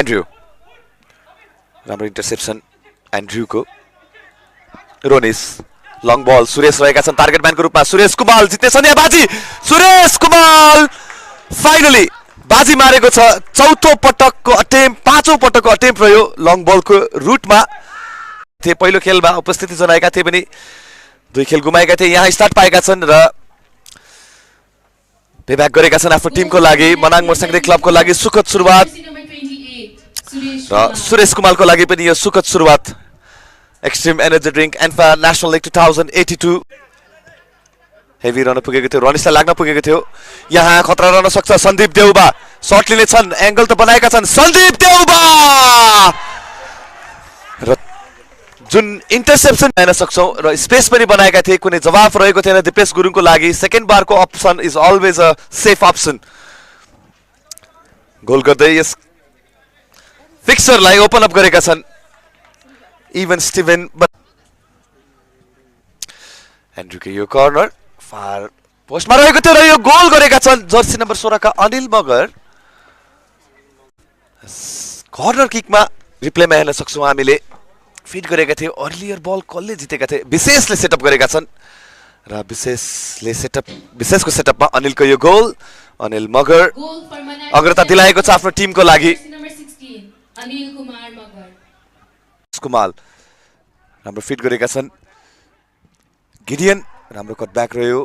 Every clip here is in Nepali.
एन्ड्रयू राम्रो इन्टरसेप्सन एन्ड्रयूको रोनिस लङ बल सुरेश रहेका छन् टार्गेट म्यानको रूपमा सुरेश कुमाल जित्नेछन् या बाजी सुरेश कुमाल फाइनली बाजी मारेको छ चौथो पटकको अटेम्प पाँचौं पटकको अटेम्प रह्यो लङ बलको रुटमा थिए पहिलो खेलमा उपस्थिति जनाएका थिए पनि दुई खेल गुमाएका थिए यहाँ स्टार्ट पाएका छन् र पेब्याक गरेका छन् आफ्नो टिमको लागि मनाङ मोर्साङदे क्लबको लागि सुखद सुरुवात र सुरेश कुमालको लागि पनि यो सुखद सुरुवात extreme energy drink ANFA national league 2082 heavy रहन पुगेको थियो रनिसलाई लाग्न पुगेको थियो यहाँ खतरा रहन सक्छ सन्दीप देउबा शट लिनेछन् एंगल त बनाएका छन् सन्दीप देउबा र जुन इन्टरसेप्सन हेर्न सक्छौं र स्पेस पनि बनाएका थिए कुनै जवाफ रहेको थिएन दिपेश गुरुङको लागि सेकेन्ड बारको option is always a safe option गोल गर्दै यस फिक्सरलाई ओपन अप गरेका छन् इभन स्टिभन एन्ड्रुको यो कर्नर फार पोस्टमा रहेको थियो र यो गोल गरेका छन् जर्सी नम्बर 16 का अनिल मगर कर्नर किकमा रिप्लेमा हेर्न सक्छौं हामीले फिट गरेका थियौ अर्लियर बल कसले जितेका थिए विशेषले सेटअप गरेका छन् र विशेषको सेटअपमा अनिलको यो गोल अनिल मगर अग्रता दिलाएको छ आफ्नो टिमको लागि कुमाल राम्रो फिट गरेका छन् गिडियन राम्रो कटब्याक रह्यो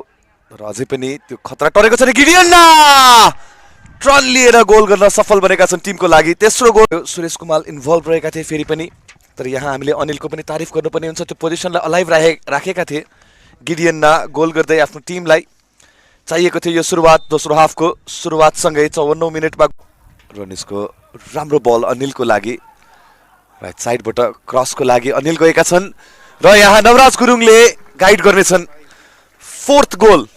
र अझै पनि त्यो खतरा टरेको छ गिडियन ट्रन लिएर गोल गर्न सफल बनेका छन् टिमको लागि तेस्रो गोल सुरेश कुमाल इन्भल्भ रहेका थिए फेरि पनि तर यहाँ हामीले अनिलको पनि तारिफ गर्नुपर्ने हुन्छ त्यो पोजिसनलाई अलाइभ राखेका थिए गिडियन गोल गर्दै आफ्नो टिमलाई चाहिएको थियो यो सुरुवात दोस्रो हाफको सुरुवातसँगै 54औं मिनेटमा रोनिसको राम्रो बल अनिलको लागि राइट साइडबाट क्रसको लागि अनिल गएका छन् र यहाँ नवराज गुरुङले गाइड गर्नेछन् फोर्थ गोल